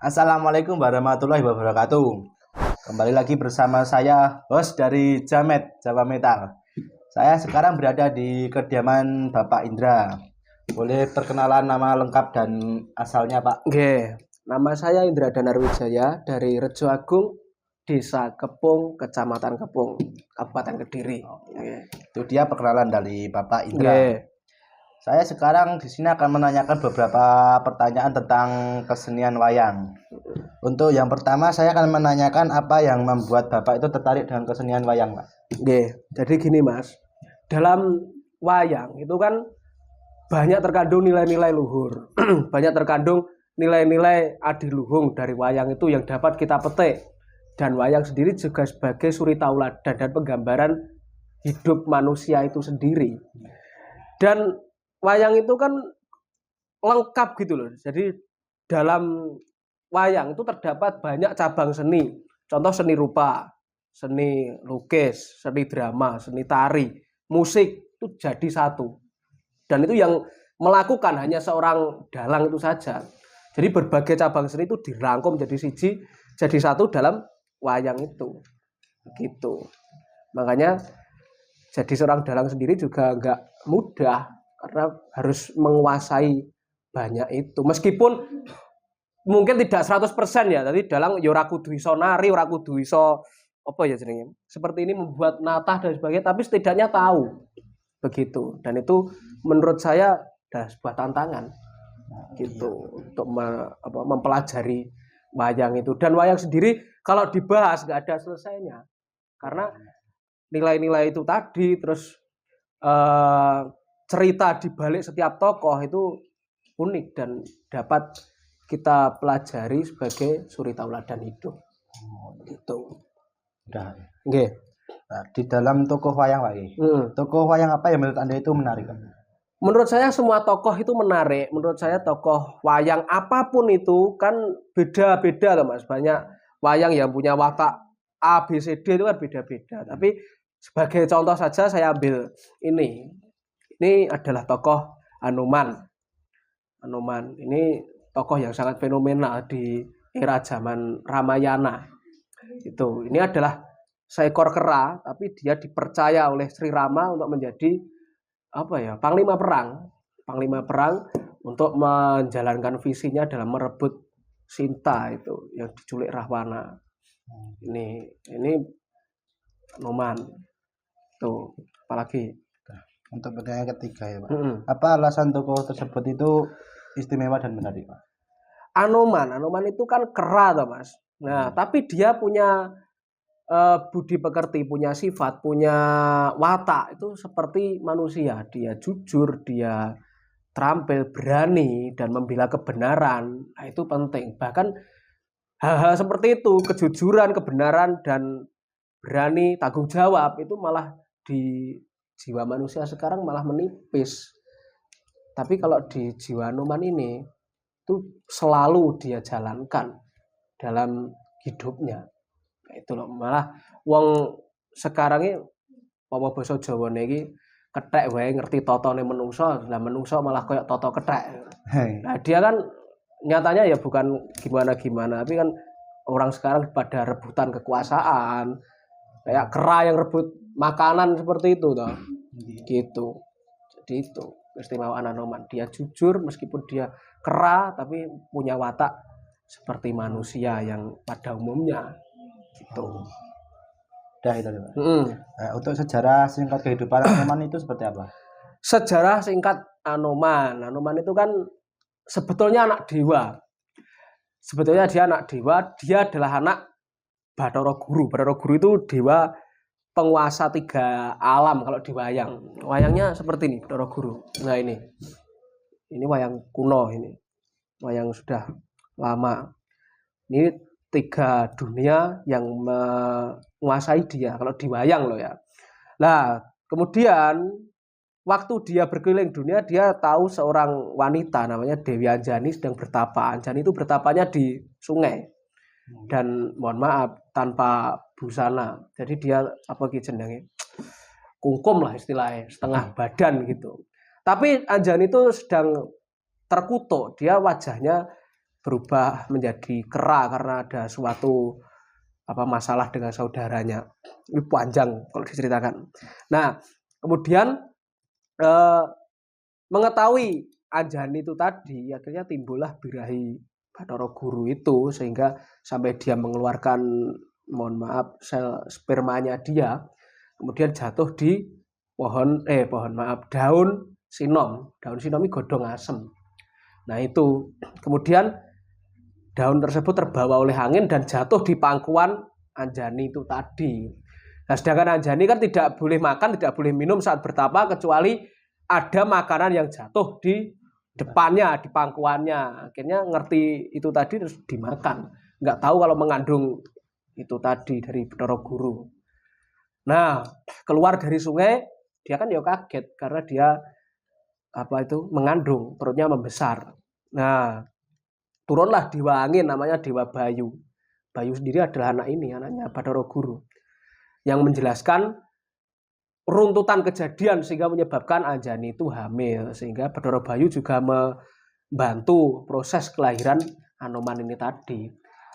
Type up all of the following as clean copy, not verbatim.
Assalamualaikum warahmatullahi wabarakatuh. Kembali lagi bersama saya, host dari Jamet, Jawa Metal. Saya sekarang berada di kediaman Bapak Indra. Boleh perkenalan nama lengkap dan asalnya, Pak? Oke, nama saya Indra Danarwijaya dari Rejo Agung, Desa Kepung, Kecamatan Kepung, Kabupaten Kediri. Itu dia perkenalan dari Bapak Indra. Oke. Saya sekarang di sini akan menanyakan beberapa pertanyaan tentang kesenian wayang. Untuk yang pertama, saya akan menanyakan apa yang membuat Bapak itu tertarik dengan kesenian wayang, Pak? Oke, jadi gini Mas, dalam wayang itu kan banyak terkandung nilai-nilai luhur, banyak terkandung nilai-nilai adiluhung dari wayang itu yang dapat kita petik. Dan wayang sendiri juga sebagai suri tauladan dan penggambaran hidup manusia itu sendiri. Dan wayang itu kan lengkap gitu loh. Jadi dalam wayang itu terdapat banyak cabang seni. Contoh seni rupa, seni lukis, seni drama, seni tari, musik itu jadi satu. Dan itu yang melakukan hanya seorang dalang itu saja. Jadi berbagai cabang seni itu dirangkum jadi satu dalam wayang itu. Gitu. Makanya jadi seorang dalang sendiri juga nggak mudah karena harus menguasai banyak itu. Meskipun mungkin tidak 100% ya, tadi dalang ya ora kudu iso nari, ora kudu iso apa ya jenenge. Seperti ini membuat natah dan sebagainya, tapi setidaknya tahu begitu. Dan itu menurut saya adalah sebuah tantangan gitu untuk mempelajari wayang itu. Dan wayang sendiri kalau dibahas nggak ada selesainya karena nilai-nilai itu tadi, terus cerita di balik setiap tokoh itu unik dan dapat kita pelajari sebagai suri tauladan hidup. Gitu. Udah. Oke. Nah, di dalam tokoh wayang, Pak. Tokoh wayang apa yang menurut Anda itu menarik? Menurut saya semua tokoh itu menarik. Menurut saya tokoh wayang apapun itu kan beda-beda loh Mas. Banyak wayang yang punya watak A, B, C, D itu kan beda-beda. Tapi sebagai contoh saja saya ambil ini. Ini adalah tokoh Anoman. Anoman ini tokoh yang sangat fenomenal di era zaman Ramayana. Itu. Ini adalah seekor kera, tapi dia dipercaya oleh Sri Rama untuk menjadi panglima perang untuk menjalankan visinya dalam merebut Sinta itu yang diculik Rahwana. Ini Anoman. Tuh, apalagi untuk pertanyaan ketiga ya, Pak. Apa alasan tokoh tersebut itu istimewa dan menarik, Pak? Anoman itu kan kera toh, Mas. Nah, tapi dia punya budi pekerti, punya sifat, punya watak itu seperti manusia. Dia jujur, dia terampil, berani dan membela kebenaran. Nah, itu penting. Bahkan hal-hal seperti itu, kejujuran, kebenaran dan berani, tanggung jawab itu malah di jiwa manusia sekarang malah menipis. Tapi kalau di jiwa Anoman ini itu selalu dia jalankan dalam hidupnya. Nah, itu loh, malah wong sekarang ini apa basa Jawa iki kethek wae ngerti totone menungso, lah menungso malah kayak toto kethek. Nah, dia kan nyatanya ya bukan gimana-gimana, tapi kan orang sekarang pada rebutan kekuasaan. Kayak kera yang rebut makanan seperti itu toh. Gitu. Jadi itu keistimewaan Anoman. Dia jujur meskipun dia kera tapi punya watak seperti manusia yang pada umumnya. Gitu. Udah itu. Nah, untuk sejarah singkat kehidupan Anoman itu seperti apa? Sejarah singkat Anoman. Anoman itu kan sebetulnya anak dewa. Sebetulnya dia anak dewa, dia adalah anak Bathara Guru. Bathara Guru itu dewa penguasa 3 alam kalau di wayang. Wayangnya seperti ini, Bathara Guru. Nah, ini wayang kuno ini. Wayang sudah lama. Ini 3 dunia yang menguasai dia kalau di wayang loh ya. Nah, kemudian waktu dia berkeliling dunia, dia tahu seorang wanita namanya Dewi Anjani sedang bertapa. Anjani itu bertapanya di sungai. Dan mohon maaf tanpa busana. Jadi dia jenenge? Kungkum lah istilahnya, setengah badan gitu. Tapi Anjani itu sedang terkutuk. Dia wajahnya berubah menjadi kera karena ada suatu masalah dengan saudaranya. Ini panjang kalau diceritakan. Nah, kemudian mengetahui Anjani itu tadi, akhirnya timbullah birahi Bathara Guru itu, sehingga sampai dia mengeluarkan, mohon maaf, sel spermanya dia, kemudian jatuh di daun sinom. Daun sinom ini godhong asem. Nah itu, kemudian daun tersebut terbawa oleh angin dan jatuh di pangkuan Anjani itu tadi. Nah sedangkan Anjani kan tidak boleh makan, tidak boleh minum saat bertapa, kecuali ada makanan yang jatuh di depannya, di pangkuannya. Akhirnya ngerti itu tadi terus dimakan. Nggak tahu kalau mengandung itu tadi dari Bathara Guru. Nah, keluar dari sungai, dia kan ya kaget karena dia mengandung, perutnya membesar. Nah, turunlah dewa angin namanya Dewa Bayu. Bayu sendiri adalah anaknya Bathara Guru, yang menjelaskan runtutan kejadian sehingga menyebabkan Anjani itu hamil, sehingga Bathara Bayu juga membantu proses kelahiran Anoman ini tadi.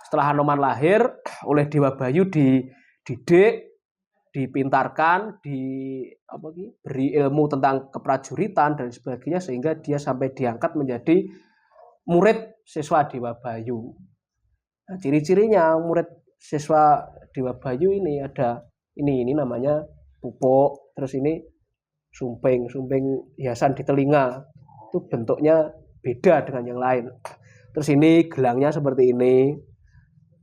Setelah Anoman lahir, oleh Dewa Bayu dididik, dipintarkan, beri ilmu tentang keprajuritan dan sebagainya, sehingga dia sampai diangkat menjadi murid siswa Dewa Bayu. Nah, ciri-cirinya murid siswa Dewa Bayu ini ada ini namanya pupuk, terus ini sumping hiasan di telinga, itu bentuknya beda dengan yang lain. Terus ini gelangnya seperti ini,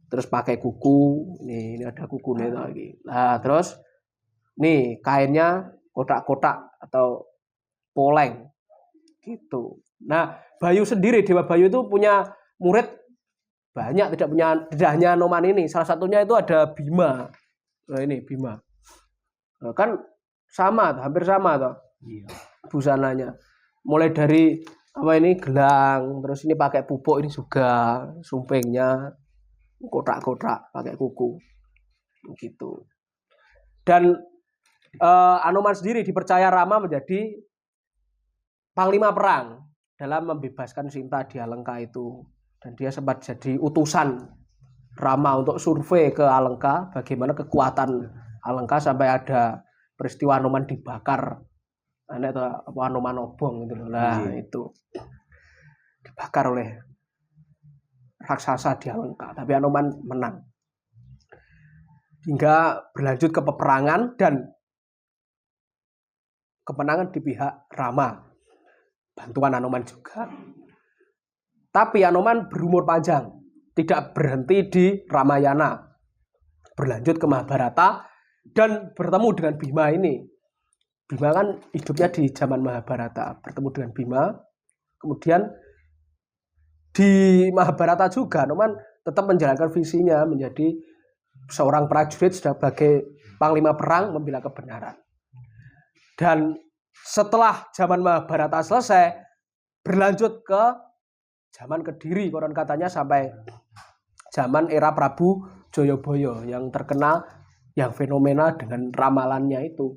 terus pakai kuku, ini ada kukunya lagi. Nah terus nih kainnya kotak-kotak atau poleng gitu. Nah Bayu sendiri, Dewa Bayu itu punya murid banyak, tidak hanya Anoman ini. Salah satunya itu ada Bima. Nah ini Bima. Nah, kan hampir sama toh. Iya. Busananya. Mulai dari gelang, terus ini pakai pupuk, ini juga sumpingnya kotak-kotak pakai kuku. Gitu. Dan Anoman sendiri dipercaya Rama menjadi panglima perang dalam membebaskan Sinta di Alengka itu. Dan dia sempat jadi utusan Rama untuk survei ke Alengka, bagaimana kekuatan Alengka, sampai ada peristiwa Anoman dibakar. Anoman obong gitu loh. Nah, itu dibakar oleh raksasa di Alengka, tapi Anoman menang. Hingga berlanjut ke peperangan dan kemenangan di pihak Rama. Bantuan Anoman juga. Tapi Anoman berumur panjang, tidak berhenti di Ramayana, berlanjut ke Mahabharata dan bertemu dengan Bima ini. Bima kan hidupnya di zaman Mahabharata, bertemu dengan Bima. Kemudian di Mahabharata juga Anoman tetap menjalankan visinya menjadi seorang prajurit sebagai panglima perang membela kebenaran. Dan setelah zaman Mahabharata selesai, berlanjut ke zaman Kediri, konon katanya sampai zaman era Prabu Jayabaya yang terkenal, yang fenomena dengan ramalannya itu.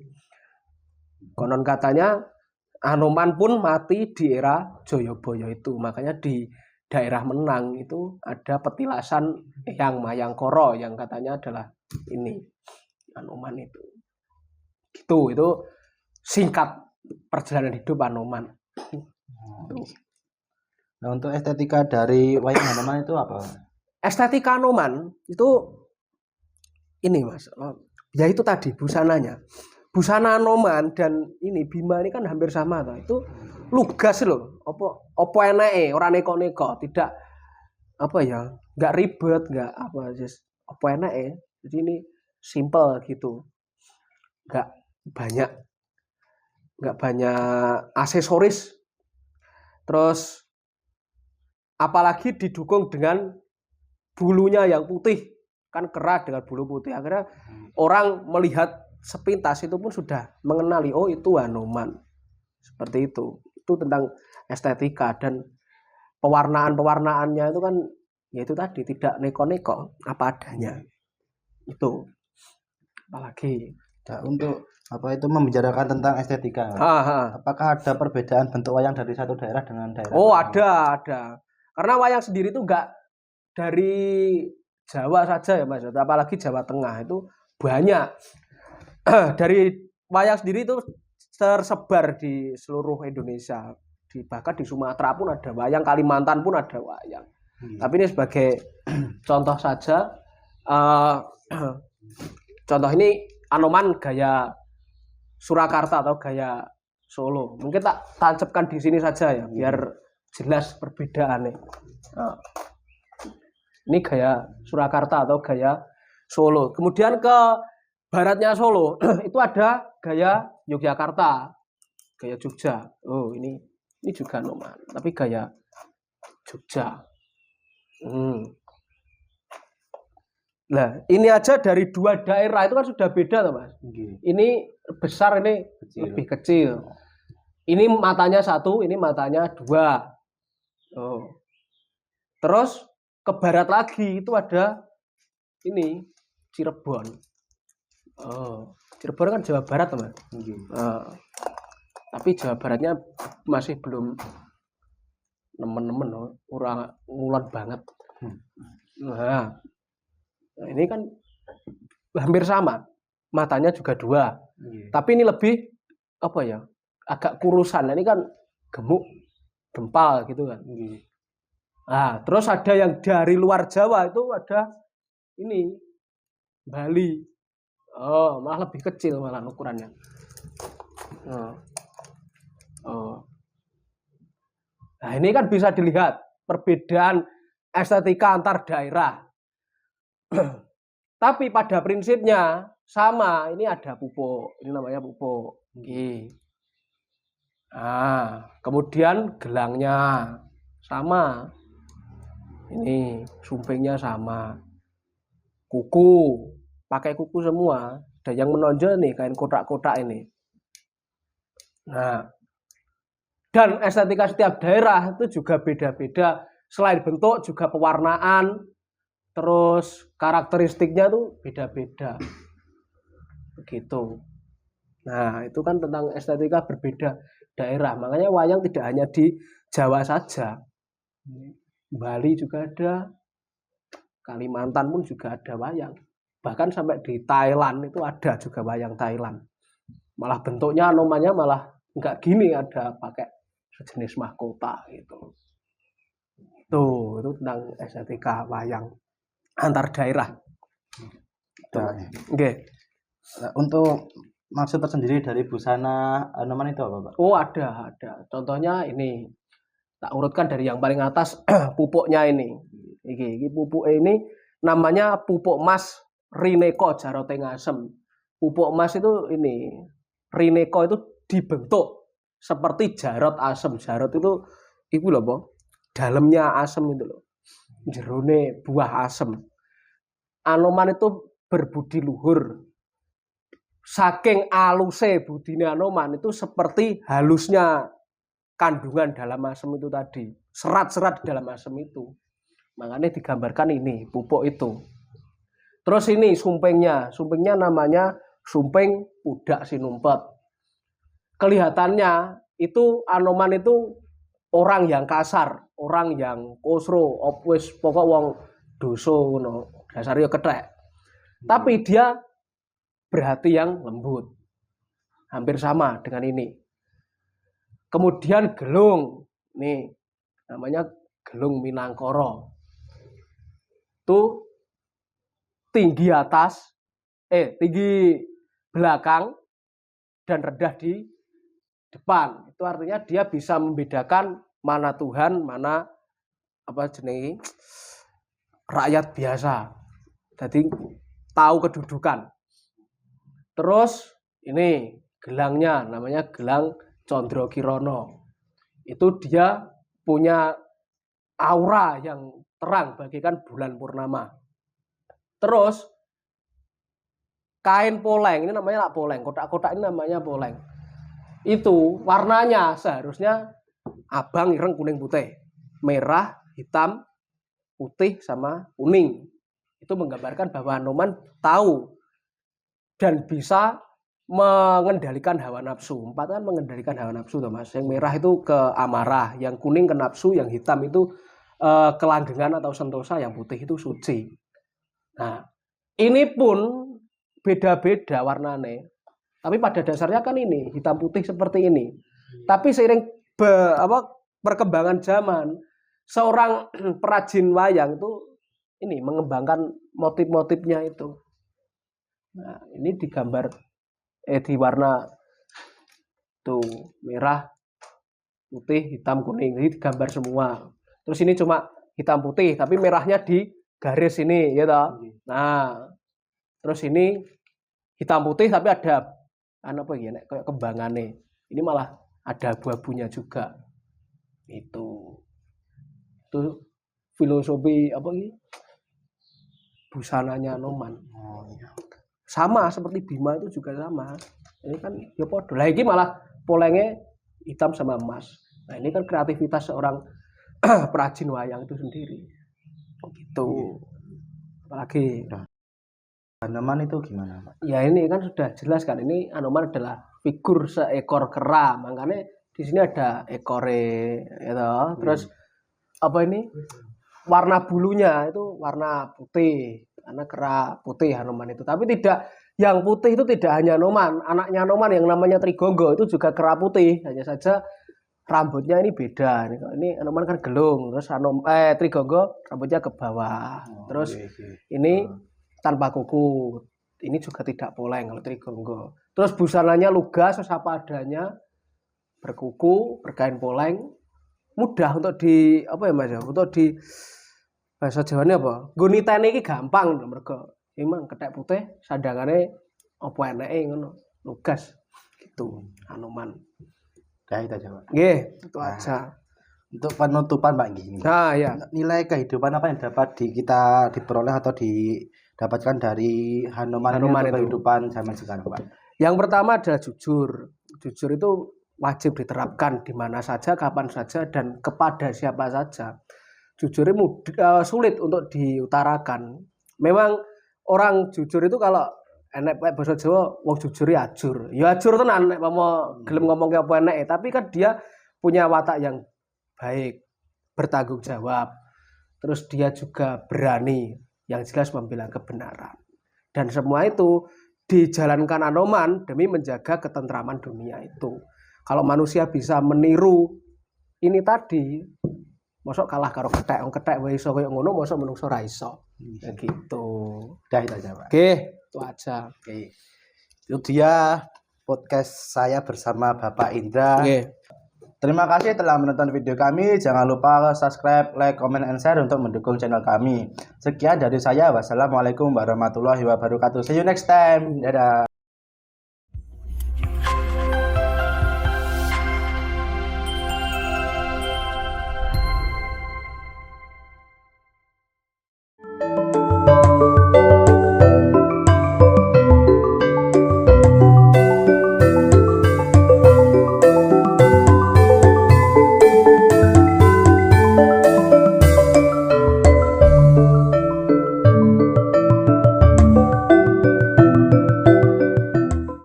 Konon katanya Anoman pun mati di era Jayabaya itu. Makanya di daerah Menang itu ada petilasan Eyang Mayangkara yang katanya adalah ini Anoman itu. Gitu, itu singkat perjalanan hidup Anoman. Nah, untuk estetika dari wayang Anoman itu apa? Estetika Anoman itu ini Mas. Ya itu tadi busananya. Busana Anoman dan ini Bima ini kan hampir sama toh. Itu lugas loh. Apa enake, ora neko-neko, tidak enggak ribet, enggak apa enake. Jadi ini simple gitu. Enggak banyak aksesoris. Terus apalagi didukung dengan bulunya yang putih, kan kera dengan bulu putih. Akhirnya orang melihat sepintas itu pun sudah mengenali, oh itu Anoman. Seperti itu. Itu tentang estetika dan pewarnaannya itu kan ya itu tadi, tidak neko-neko, apa adanya. Itu. Apalagi untuk membicarakan tentang estetika. Apakah ada perbedaan bentuk wayang dari satu daerah dengan daerah lain? ada. Karena wayang sendiri itu enggak dari Jawa saja ya Mas, apalagi Jawa Tengah itu banyak. Dari wayang sendiri itu tersebar di seluruh Indonesia. Bahkan di Sumatera pun ada wayang, Kalimantan pun ada wayang. Tapi ini sebagai contoh saja. Contoh ini Anoman gaya Surakarta atau gaya Solo. Mungkin tak tancapkan di sini saja ya, biar jelas perbedaannya. Nah, ini gaya Surakarta atau gaya Solo. Kemudian ke baratnya Solo itu ada gaya Yogyakarta, gaya Jogja. Oh ini juga Anoman, tapi gaya Jogja. Nah, ini aja dari dua daerah itu kan sudah beda toh, Mas. Ini besar, ini lebih kecil. Ini matanya satu, ini matanya dua. Oh. Terus ke barat lagi itu ada ini Cirebon. Oh, Cirebon kan Jawa Barat, Mas. Tapi Jawa Baratnya masih belum nemen-nemen, kurang ngulon banget. Nah, ini kan hampir sama, matanya juga dua, tapi ini lebih apa ya, agak kurusan. Ini kan gemuk, gempal gitu kan. Nah, terus ada yang dari luar Jawa itu ada ini Bali. Oh, malah lebih kecil malah ukurannya. Nah, ini kan bisa dilihat perbedaan estetika antar daerah. Tapi pada prinsipnya sama. Ini ada pupuk, ini namanya pupuk. Nah, kemudian gelangnya sama. Ini sumpingnya sama. Kuku, pakai kuku semua. Dan yang menonjol nih kain kotak-kotak ini. Nah, dan estetika setiap daerah itu juga beda-beda. Selain bentuk juga pewarnaan, terus karakteristiknya tuh beda-beda. Begitu. Nah, itu kan tentang estetika berbeda daerah. Makanya wayang tidak hanya di Jawa saja. Bali juga ada, Kalimantan pun juga ada wayang. Bahkan sampai di Thailand itu ada juga wayang Thailand. Malah bentuknya Anomannya malah enggak gini, ada pakai sejenis mahkota gitu. Tuh, itu tentang estetika wayang antar daerah. Oke. Untuk maksud tersendiri dari busana Anoman itu apa, Pak? Oh, ada. Contohnya ini. Tak urutkan dari yang paling atas, pupuknya ini. Iki pupuk ini namanya pupuk emas Rineko Jarote Ngasem. Pupuk emas itu ini, Rineko itu dibentuk seperti jarot asem. Jarot itu loh, Bang. Dalamnya asem itu loh. Jerone buah asem. Anoman itu berbudi luhur. Saking aluse budine Anoman itu seperti halusnya kandungan dalam asem itu tadi. Serat-serat di dalam asem itu. Makanya digambarkan ini, pupuk itu. Terus ini sumpingnya. Sumpingnya namanya sumping Pudak Sinumpet. Kelihatannya itu Anoman itu orang yang kasar, orang yang kosro, wis pokok wong dosa ngono. Dasar yo kethek. Tapi dia berhati yang lembut. Hampir sama dengan ini. Kemudian gelung. Nih, namanya gelung Minangkara. Itu tinggi atas, tinggi belakang dan rendah di depan. Itu artinya dia bisa membedakan mana Tuhan, mana rakyat biasa. Jadi tahu kedudukan. Terus ini gelangnya namanya gelang Condro Kirono. Itu dia punya aura yang terang bagaikan bulan purnama. Terus kain poleng, ini namanya poleng, kotak-kotak ini namanya poleng. Itu warnanya seharusnya abang, ireng, kuning, putih. Merah, hitam, putih, sama kuning. Itu menggambarkan bahwa Anoman tahu dan bisa mengendalikan hawa nafsu. 4 kan mengendalikan hawa nafsu, Mas. Yang merah itu ke amarah, yang kuning ke nafsu, yang hitam itu kelanggengan atau sentosa yang putih itu suci. Nah, ini pun beda-beda warnanya. Tapi pada dasarnya kan ini hitam putih seperti ini. Tapi seiring perkembangan zaman, seorang perajin wayang itu ini mengembangkan motif-motifnya itu. Nah, ini digambar di warna tuh merah, putih, hitam, kuning. Ini digambar semua. Terus ini cuma hitam putih, tapi merahnya di garis ini, ya toh. Nah, terus ini hitam putih tapi ada apa ya, kayak kembangannya. Ini malah ada abu-abunya juga. Itu filosofi apa ini? Busananya Anoman. Oh iya. Sama seperti Bima itu juga sama. Ini kan ya podo. Lah ini malah polengnya hitam sama emas. Nah, ini kan kreativitas seorang perajin wayang itu sendiri. Gitu. Apalagi Anoman itu gimana, Pak? ya ini kan sudah jelas kan, ini Anoman adalah figur seekor kera, makanya di sini ada ekore, ya terus apa ini warna bulunya itu warna putih, karena kera putih Anoman itu. Tapi tidak, yang putih itu tidak hanya Anoman, anaknya Anoman yang namanya Trigonggo itu juga kera putih, hanya saja rambutnya ini beda. Ini Anoman kan gelung, terus Trigonggo rambutnya ke bawah, terus ini tanpa kuku. Ini juga tidak poleng kalau Trigonggo. Terus busananya lugas, apa adanya, berkuku, berkain poleng, mudah untuk di apa ya Mas ya? Untuk di bahasa Jawane apa? Gunitane iki gampang lho mergo emang kethek putih sandangane apa eneke ngono, lugas gitu. Anoman. Dah itu aja, Pak. Nggih, itu aja. Untuk penutupan Pak gini. Nah, ya. Nilai kehidupan apa yang dapat kita diperoleh atau didapatkan dari Hanuman ini untuk kehidupan zaman sekarang, Pak? Yang pertama adalah jujur. Jujur itu wajib diterapkan di mana saja, kapan saja, dan kepada siapa saja. Jujur itu sulit untuk diutarakan. Memang orang jujur itu kalau enek bahasa Jawa, wong jujur ya ajur. Ya ajur tenan nek mau gelem ngomong ke apa enek, tapi kan dia punya watak yang baik, bertanggung jawab. Terus dia juga berani, yang jelas membela kebenaran. Dan semua itu dijalankan Anoman demi menjaga ketentraman dunia itu. Kalau manusia bisa meniru ini tadi, mosok kalah karo kethek wae iso koyo ngono, mosok menungso ra iso. Ya gitu. Udah itu aja, Pak. Oke, itu aja. Oke. Itu dia podcast saya bersama Bapak Indra. Oke. Terima kasih telah menonton video kami. Jangan lupa subscribe, like, comment, and share untuk mendukung channel kami. Sekian dari saya. Wassalamualaikum warahmatullahi wabarakatuh. See you next time. Dadah.